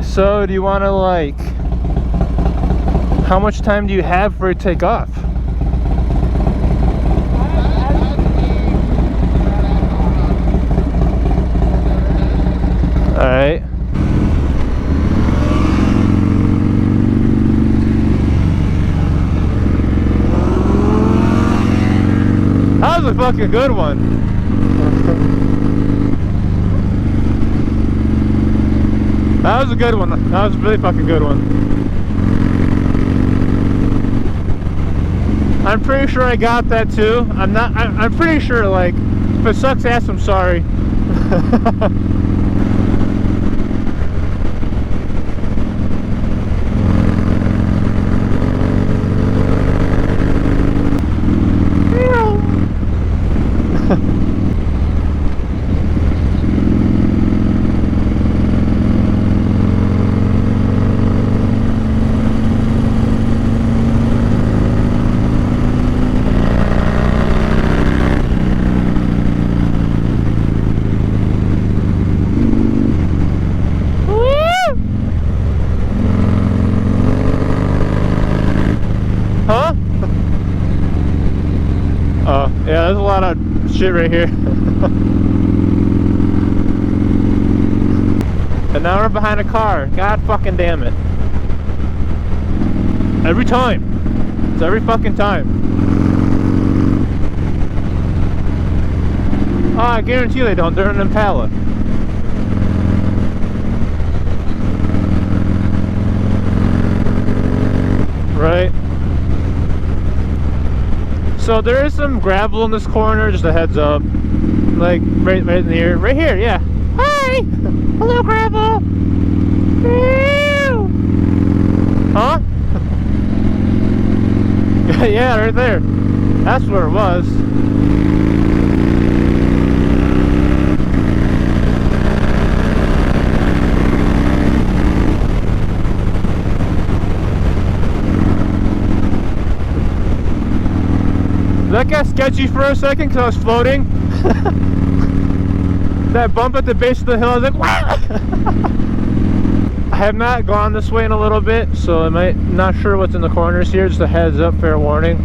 So do you want to, like, how much time do you have for it to take off? All right. That was a fucking good one. That was a good one. That was a really fucking good one. I'm pretty sure I got that too. I'm pretty sure, like, if it sucks ass, I'm sorry. Huh? Oh, yeah, there's a lot of shit right here. And now we're behind a car. God fucking damn it. Every time. It's every fucking time. Oh, I guarantee they don't. They're an Impala. Right? So there is some gravel in this corner, just a heads up. Like right in here. Right here, yeah. Hi! Hello, gravel! Ew. Huh? Yeah, right there. That's where it was. That got sketchy for a second because I was floating. That bump at the base of the hill, I was like, wow! I have not gone this way in a little bit, so I might not sure what's in the corners here. Just a heads up, fair warning.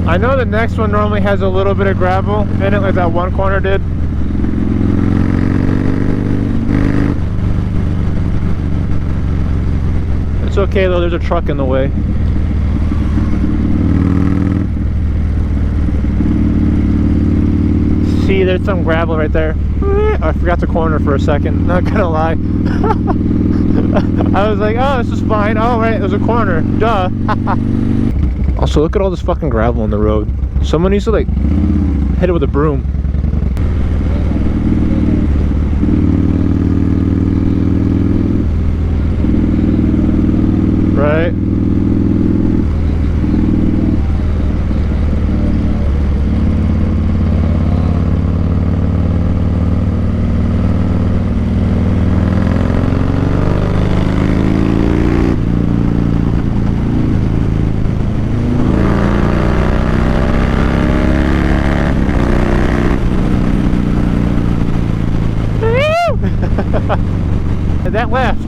I know the next one normally has a little bit of gravel in it, like that one corner did. It's okay though, there's a truck in the way. See, there's some gravel right there. I forgot the corner for a second, not gonna lie. I was like, oh, this is fine. Oh, right, there's a corner. Duh. Also, look at all this fucking gravel on the road. Someone needs to, like, hit it with a broom. Right? That left.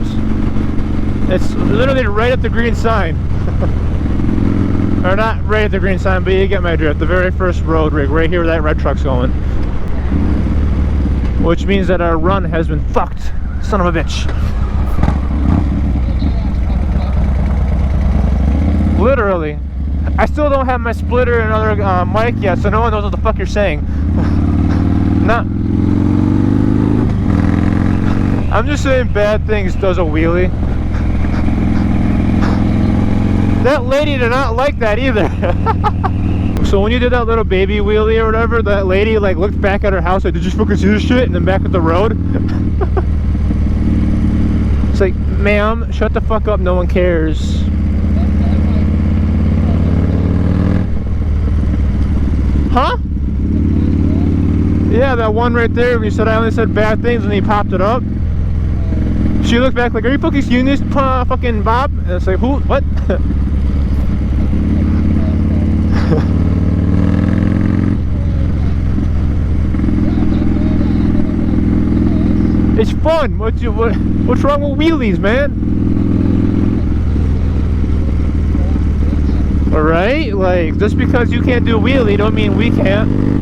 It's literally right at the green sign. Or not right at the green sign, but you get my drift. The very first road rig, right here where that red truck's going. Which means that our run has been fucked. Son of a bitch. Literally. I still don't have my splitter and other mic yet, so no one knows what the fuck you're saying. Nah. I'm just saying bad things does a wheelie. That lady did not like that either. So when you did that little baby wheelie or whatever, that lady like looked back at her house like, did you fucking see this shit? And then back at the road. It's like, ma'am, shut the fuck up, no one cares. Huh? Yeah, that one right there, when you said I only said bad things and he popped it up. She looked back like, are you fucking seeing this, fucking Bob? And it's like, who? What? It's fun. What's wrong with wheelies, man? Alright? Like, just because you can't do a wheelie don't mean we can't.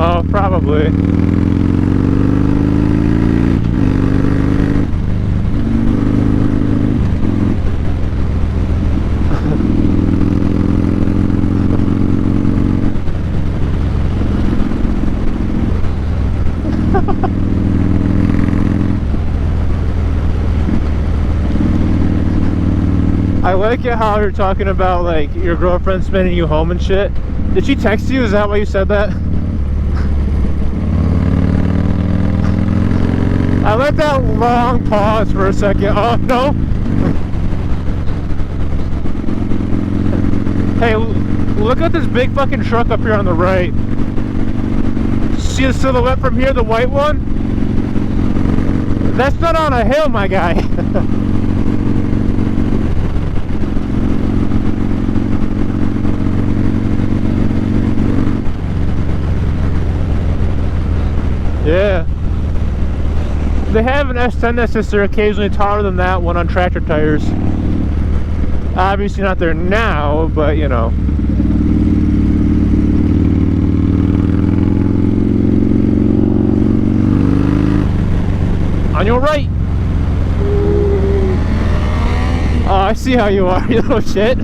Oh, probably. I like it how you're talking about like your girlfriend spending you home and shit. Did she text you? Is that why you said that? I let that long pause for a second. Oh no. Hey, look at this big fucking truck up here on the right. See the silhouette from here, the white one? That's not on a hill, my guy. Yeah. They have an S10 that's they're occasionally taller than that one on tractor tires. Obviously not there now, but you know. On your right. Oh, I see how you are, you little shit.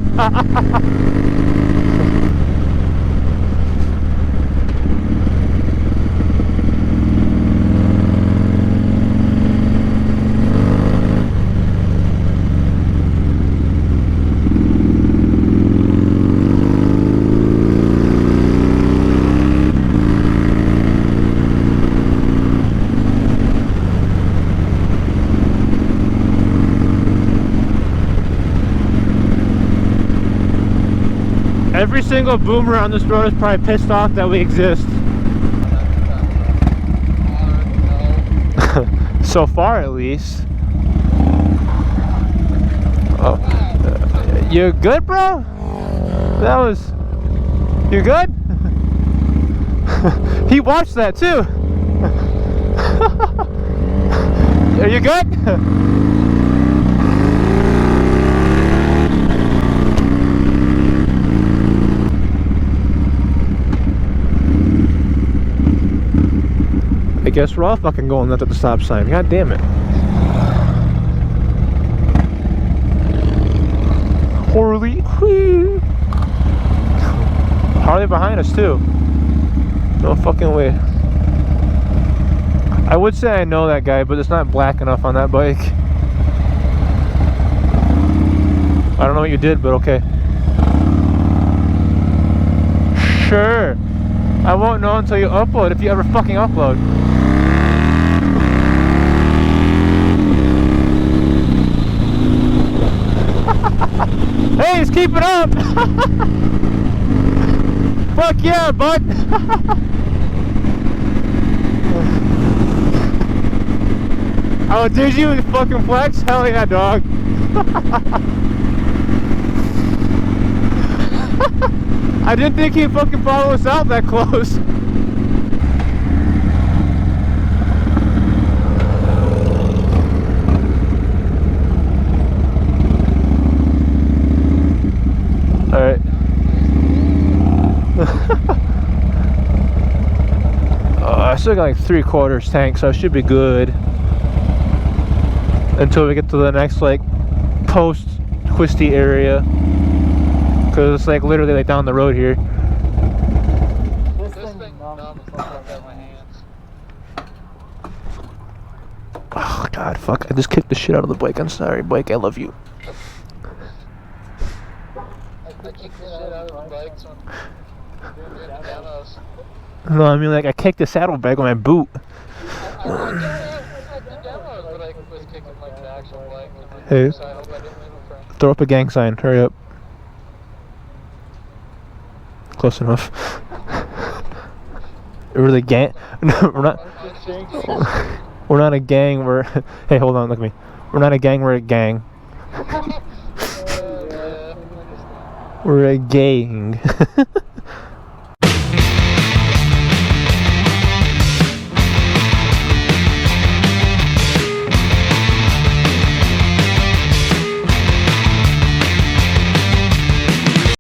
Every single boomer on this road is probably pissed off that we exist. So far, at least. Oh, you good, bro? That was. You good? He watched that too. Are you good? I guess we're all fucking going left at the stop sign. God damn it. Harley. Harley behind us too. No fucking way. I would say I know that guy, but it's not black enough on that bike. I don't know what you did, but okay. Sure. I won't know until you upload, if you ever fucking upload. Hey, he's keeping up! Fuck yeah, bud! Oh, did you fucking flex? Hell yeah, dog! I didn't think he'd fucking follow us out that close. Alright. I still got like 3/4 tank, so I should be good until we get to the next like post Twisty area, because it's like literally like down the road here. Oh god, fuck, I just kicked the shit out of the bike. I'm sorry, bike, I love you. I kicked the shit out of the bike, so I'm doing demos. No, I mean like I kicked the saddlebag with my boot. I did demos, but I was kicking like the actual bike. Hey, So I hope I didn't leave a frame. throw up a gang sign, hurry up. Close enough. We're the gang. No, we're not. We're not a gang. We're. Hey, hold on, look at me. We're not a gang, we're a gang. Yeah. We're a gang.